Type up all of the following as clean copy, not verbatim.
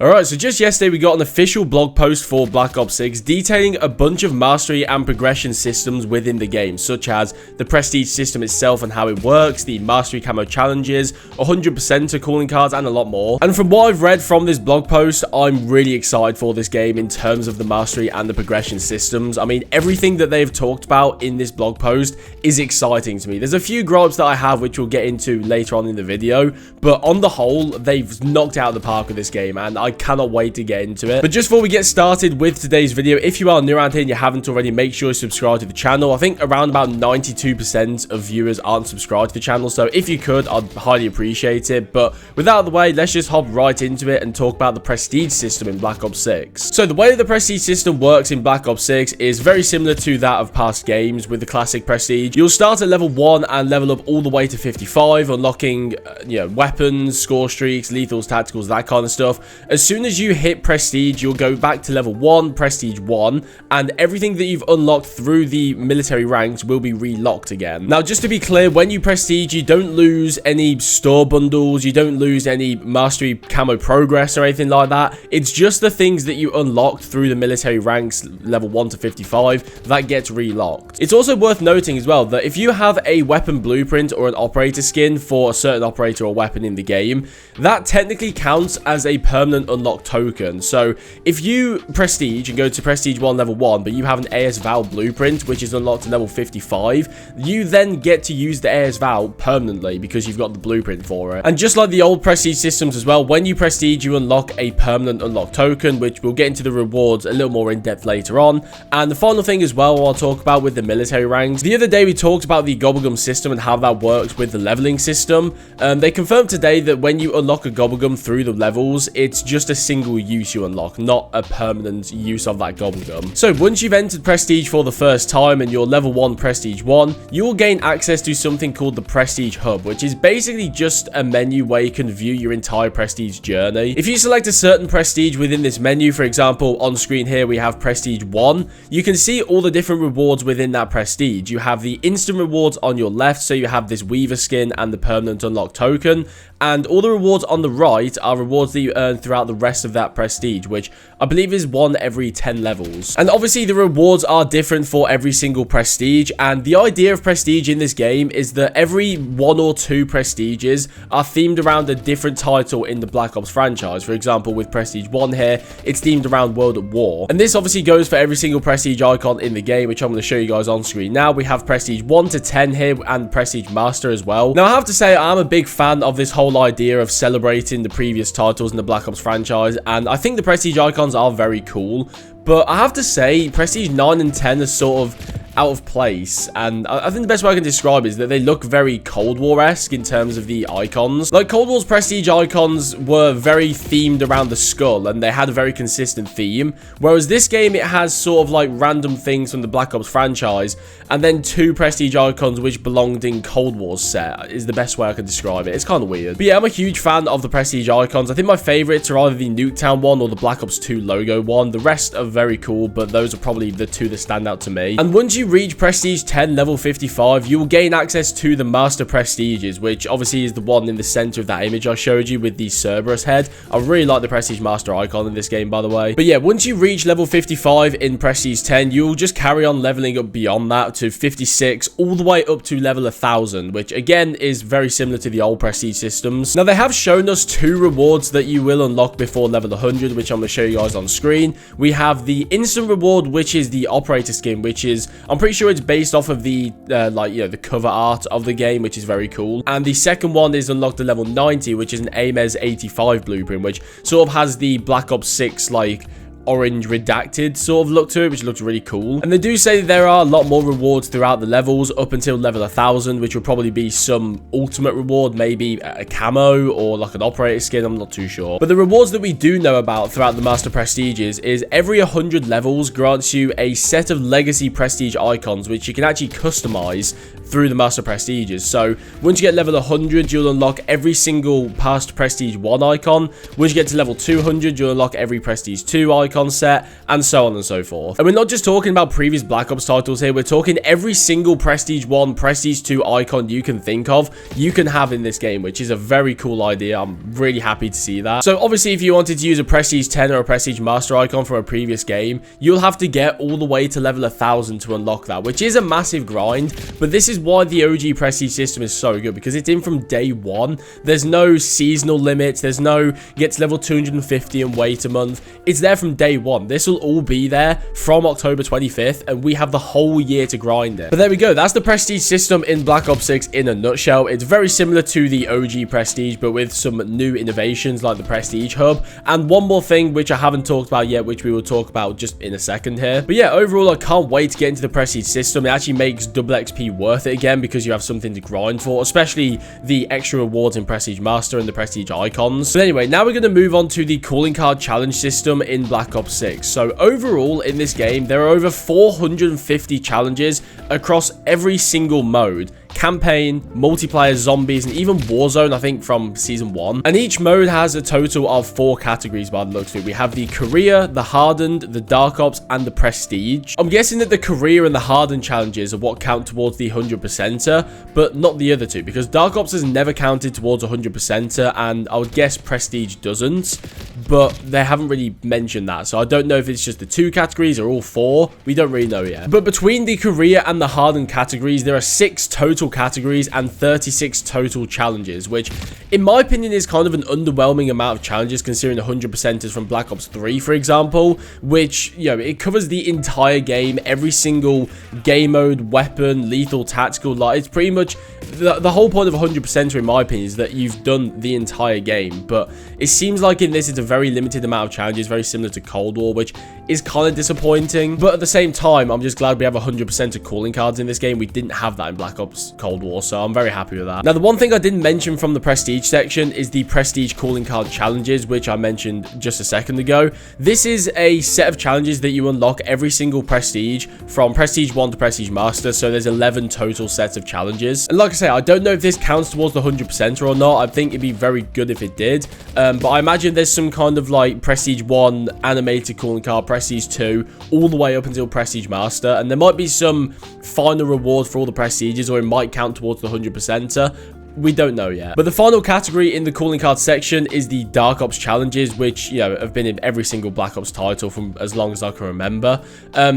Alright, so just yesterday we got an official blog post for Black Ops 6 detailing a bunch of mastery and progression systems within the game, such as the prestige system itself and how it works, the mastery camo challenges, 100% calling cards, and a lot more. And from what I've read from this blog post, I'm really excited for this game in terms of the mastery and the progression systems. I mean, everything that they've talked about in this blog post is exciting to me. There's a few gripes that I have which we'll get into later on in the video, but on the whole, they've knocked it out of the park with this game, and I cannot wait to get into it. But just before we get started with today's video, if you are new around here and you haven't already, make sure you subscribe to the channel. I think around about 92% of viewers aren't subscribed to the channel, so if you could, I'd highly appreciate it. But with that out of the way, let's just hop right into it and talk about the prestige system in Black Ops 6. So the way the prestige system works in Black Ops 6 is very similar to that of past games with the classic prestige. You'll start at level 1 and level up all the way to 55, unlocking weapons, score streaks, lethals, tacticals, that kind of stuff. As soon as you hit prestige, you'll go back to level 1, prestige 1, and everything that you've unlocked through the military ranks will be relocked again. Now, just to be clear, when you prestige, you don't lose any store bundles, you don't lose any mastery camo progress or anything like that. It's just the things that you unlocked through the military ranks level 1 to 55 that gets relocked. It's also worth noting as well that if you have a weapon blueprint or an operator skin for a certain operator or weapon in the game, that technically counts as a permanent unlock token. So if you prestige and go to prestige 1 level 1, but you have an AS Val blueprint which is unlocked to level 55, you then get to use the AS Val permanently because you've got the blueprint for it. And just like the old prestige systems as well, when you prestige, you unlock a permanent unlock token, which we'll get into the rewards a little more in depth later on. And the final thing as well I'll talk about with the military ranks. The other day we talked about the gobblegum system and how that works with the leveling system. They confirmed today that when you unlock a gobblegum through the levels, it's just a single use you unlock, not a permanent use of that gobblegum. So once you've entered prestige for the first time and you're level 1 prestige 1, you will gain access to something called the prestige hub, which is basically just a menu where you can view your entire prestige journey. If you select a certain prestige within this menu, for example on screen here we have prestige 1, you can see all the different rewards within that prestige. You have the instant rewards on your left, so you have this weaver skin and the permanent unlock token, and all the rewards on the right are rewards that you earn throughout the rest of that prestige, which I believe is 1 every 10 levels. And obviously the rewards are different for every single prestige, and the idea of prestige in this game is that every 1 or 2 prestiges are themed around a different title in the Black Ops franchise. For example, with prestige 1 here, it's themed around World at War, and this obviously goes for every single prestige icon in the game, which I'm going to show you guys on screen now. We have prestige 1 to 10 here and prestige master as well. Now I have to say I'm a big fan of this whole idea of celebrating the previous titles in the Black Ops franchise, and I think the prestige icons are very cool, but I have to say prestige 9 and 10 are sort of out of place, and I think the best way I can describe it is that they look very Cold War-esque in terms of the icons. Like Cold War's prestige icons were very themed around the skull and they had a very consistent theme, whereas this game it has sort of like random things from the Black Ops franchise and then 2 prestige icons which belonged in Cold War's set is the best way I can describe it. It's kind of weird, but yeah, I'm a huge fan of the prestige icons. I think my favorites are either the Nuketown one or the Black Ops 2 logo one. The rest are very cool, but those are probably the 2 that stand out to me. And once you reach prestige 10 level 55, you will gain access to the master prestiges, which obviously is the one in the center of that image I showed you with the Cerberus head. I really like the prestige master icon in this game, by the way. But yeah, once you reach level 55 in prestige 10, you'll just carry on leveling up beyond that to 56 all the way up to level 1000, which again is very similar to the old prestige systems. Now they have shown us 2 rewards that you will unlock before level 100, which I'm going to show you guys on screen. We have the instant reward, which is the operator skin, which is, I'm pretty sure it's based off of the the cover art of the game, which is very cool. And the second one is unlocked at level 90, which is an AMES 85 blueprint, which sort of has the Black Ops 6 like orange redacted sort of look to it, which looks really cool. And they do say there are a lot more rewards throughout the levels up until level 1000, which will probably be some ultimate reward, maybe a camo or like an operator skin, I'm not too sure. But the rewards that we do know about throughout the master prestiges is every 100 levels grants you a set of legacy prestige icons which you can actually customize through the Master Prestiges. So once you get level 100, you'll unlock every single past Prestige 1 icon. Once you get to level 200, you'll unlock every Prestige 2 icon set, and so on and so forth. And we're not just talking about previous Black Ops titles here, we're talking every single Prestige 1, Prestige 2 icon you can think of, you can have in this game, which is a very cool idea. I'm really happy to see that. So obviously, if you wanted to use a Prestige 10 or a Prestige Master icon from a previous game, you'll have to get all the way to level 1000 to unlock that, which is a massive grind. But this is why the OG Prestige system is so good, because it's in from day one. There's no seasonal limits. There's no get to level 250 and wait a month. It's there from day one. This will all be there from October 25th, and we have the whole year to grind it. But there we go. That's the Prestige system in Black Ops 6 in a nutshell. It's very similar to the OG Prestige, but with some new innovations like the Prestige Hub. And one more thing, which I haven't talked about yet, which we will talk about just in a second here. But yeah, overall, I can't wait to get into the Prestige system. It actually makes double XP worth it again, because you have something to grind for, especially the extra rewards in Prestige Master and the Prestige icons. But anyway, now we're going to move on to the calling card challenge system in Black Ops 6. So overall in this game, there are over 450 challenges across every single mode: campaign, multiplayer, zombies, and even Warzone, I think, from season 1. And each mode has a total of 4 categories by the looks of it. We have the career, the hardened, the dark ops, and the prestige. I'm guessing that the career and the hardened challenges are what count towards the 100%er, but not the other two, because dark ops has never counted towards 100%er, and I would guess prestige doesn't, but they haven't really mentioned that. So I don't know if it's just the 2 categories or all 4. We don't really know yet. But between the career and the hardened categories, there are 6 total categories and 36 total challenges, which in my opinion is kind of an underwhelming amount of challenges, considering 100%ers from Black Ops 3, for example, which, you know, it covers the entire game, every single game mode, weapon, lethal, tactical. Like, it's pretty much the whole point of 100%er, in my opinion, is that you've done the entire game. But it seems like in this it's a very limited amount of challenges, very similar to Cold War, which is kind of disappointing. But at the same time, I'm just glad we have 100% of calling cards in this game. We didn't have that in Black Ops Cold War, so I'm very happy with that. Now, the one thing I didn't mention from the Prestige section is the Prestige calling card challenges, which I mentioned just a second ago. This is a set of challenges that you unlock every single Prestige from Prestige 1 to Prestige Master, so there's 11 total sets of challenges. And like I say, I don't know if this counts towards the 100%er or not. I think it'd be very good if it did, but I imagine there's some kind of like Prestige 1 animated calling card, Prestige 2, all the way up until Prestige Master, and there might be some final reward for all the Prestiges, or it might count towards the 100%er. We don't know yet. But the final category in the calling card section is the Dark Ops challenges, which, you know, have been in every single Black Ops title from as long as I can remember.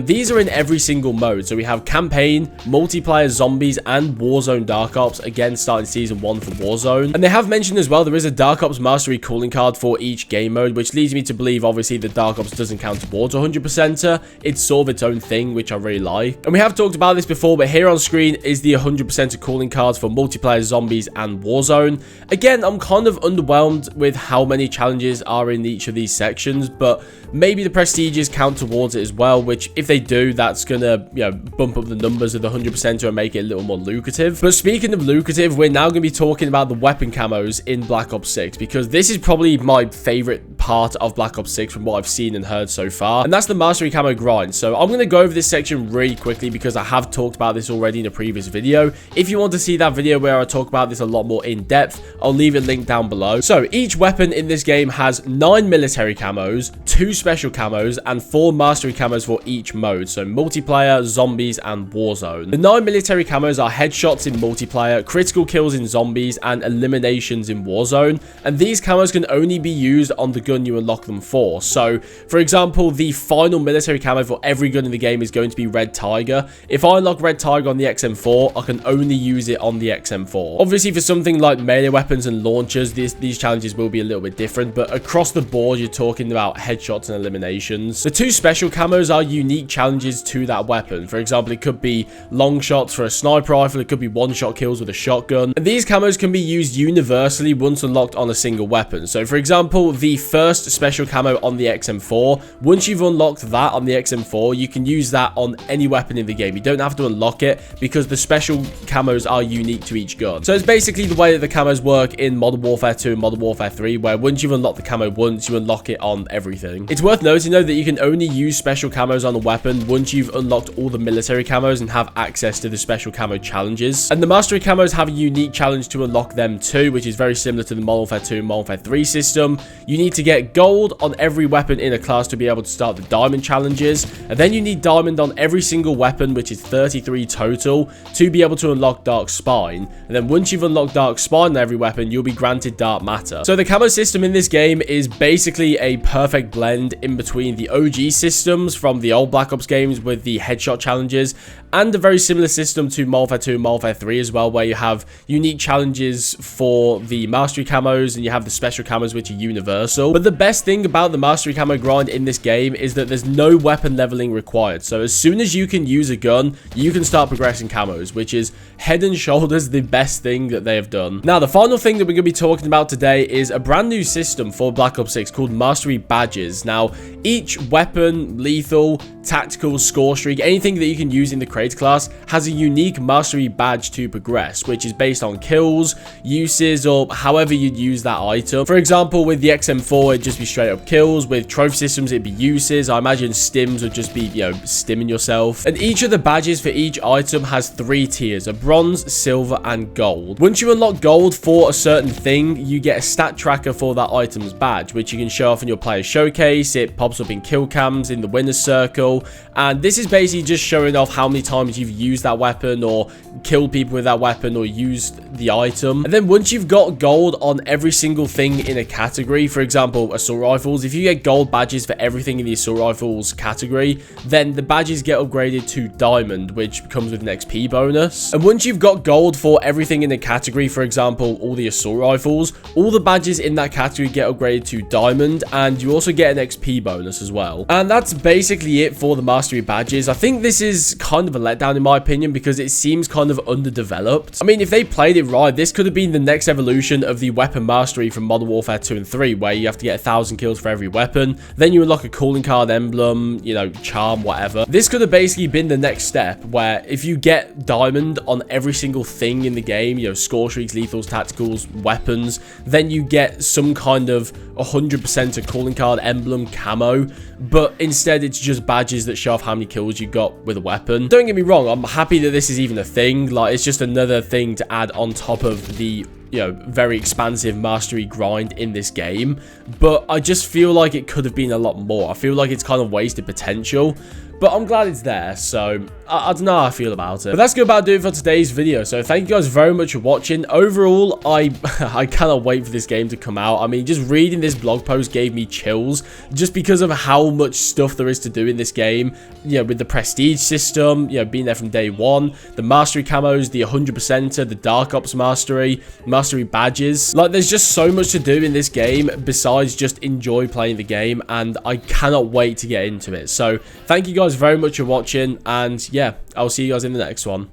These are in every single mode. So we have campaign, multiplayer, zombies, and Warzone Dark Ops, again starting season 1 for Warzone. And they have mentioned as well there is a Dark Ops mastery calling card for each game mode, which leads me to believe obviously the Dark Ops doesn't count towards 100%er. It's sort of its own thing, which I really like. And we have talked about this before, but here on screen is the 100%er calling cards for multiplayer, zombies, and Warzone. Again, I'm kind of underwhelmed with how many challenges are in each of these sections, but maybe the prestiges count towards it as well, which if they do, that's gonna, you know, bump up the numbers of the 100%er and make it a little more lucrative. But speaking of lucrative, we're now going to be talking about the weapon camos in Black Ops 6, because this is probably my favorite part of Black Ops 6 from what I've seen and heard so far, and that's the mastery camo grind. So I'm going to go over this section really quickly because I have talked about this already in a previous video. If you want to see that video where I talk about this a lot more in depth, I'll leave it linked down below. So each weapon in this game has 9 military camos, 2 special camos, and 4 mastery camos for each mode, so multiplayer, zombies, and Warzone. The 9 military camos are headshots in multiplayer, critical kills in zombies, and eliminations in Warzone, and these camos can only be used on the gun you unlock them for. So for example, the final military camo for every gun in the game is going to be Red Tiger. If I unlock Red Tiger on the XM4, I can only use it on the XM4. Obviously, for something like melee weapons and launchers, these challenges will be a little bit different, but across the board, you're talking about headshots and eliminations. The 2 special camos are unique challenges to that weapon. For example, it could be long shots for a sniper rifle, it could be one-shot kills with a shotgun, and these camos can be used universally once unlocked on a single weapon. So for example, the first first special camo on the XM4. Once you've unlocked that on the XM4, you can use that on any weapon in the game. You don't have to unlock it because the special camos are unique to each gun. So it's basically the way that the camos work in Modern Warfare 2 and Modern Warfare 3, where once you've unlocked the camo once, you unlock it on everything. It's worth noting though that you can only use special camos on a weapon once you've unlocked all the military camos and have access to the special camo challenges. And the mastery camos have a unique challenge to unlock them too, which is very similar to the Modern Warfare 2 and Modern Warfare 3 system. You need to get gold on every weapon in a class to be able to start the diamond challenges, and then you need diamond on every single weapon, which is 33 total, to be able to unlock Dark Spine. And then once you've unlocked Dark Spine on every weapon, you'll be granted Dark Matter. So the camo system in this game is basically a perfect blend in between the OG systems from the old Black Ops games with the headshot challenges, and a very similar system to Modern Warfare 2 and Modern Warfare 3 as well, where you have unique challenges for the mastery camos and you have the special camos, which are universal. But the best thing about the mastery camo grind in this game is that there's no weapon leveling required. So as soon as you can use a gun, you can start progressing camos, which is head and shoulders the best thing that they have done. Now, the final thing that we're going to be talking about today is a brand new system for Black Ops 6 called Mastery Badges. Now, each weapon, lethal, tactical, score streak, anything that you can use in the Creator class has a unique mastery badge to progress, which is based on kills, uses, or however you'd use that item. For example, with the XM4, it'd just be straight up kills. With trophy systems, it'd be uses. I imagine stims would just be, stimming yourself. And each of the badges for each item has 3 tiers, a bronze, silver, and gold. Once you unlock gold for a certain thing, you get a stat tracker for that item's badge, which you can show off in your player showcase. It pops up in kill cams in the winner's circle, and this is basically just showing off how many times you've used that weapon or killed people with that weapon or used the item. And then once you've got gold on every single thing in a category, for example, assault rifles, if you get gold badges for everything in the assault rifles category, then the badges get upgraded to diamond, which comes with an XP bonus. And once you've got gold for everything in a category, for example, all the assault rifles, all the badges in that category get upgraded to diamond, and you also get an XP bonus as well. And that's basically it for the mastery badges. I think this is kind of a letdown in my opinion because it seems kind of underdeveloped. I mean, if they played it right, this could have been the next evolution of the weapon mastery from Modern Warfare 2 and 3, where you have to get 1,000 kills for every weapon, then you unlock a calling card emblem, charm, whatever. This could have basically been the next step, where if you get diamond on every single thing in the game, score streaks, lethals, tacticals, weapons, then you get some kind of 100% a calling card emblem camo, but instead it's just badges that show off how many kills you got with a weapon. Don't get me wrong, I'm happy that this is even a thing. Like, it's just another thing to add on top of the very expansive mastery grind in this game, but I just feel like it could have been a lot more. I feel like it's kind of wasted potential, but I'm glad it's there, so I don't know how I feel about it. But that's good about doing for today's video. So thank you guys very much for watching. Overall, I cannot wait for this game to come out. I mean, just reading this blog post gave me chills just because of how much stuff there is to do in this game. With the prestige system, being there from day one, the mastery camos, the 100%er, the Dark Ops mastery badges. Like, there's just so much to do in this game besides just enjoy playing the game, and I cannot wait to get into it. So thank you guys very much for watching, and yeah, I'll see you guys in the next one.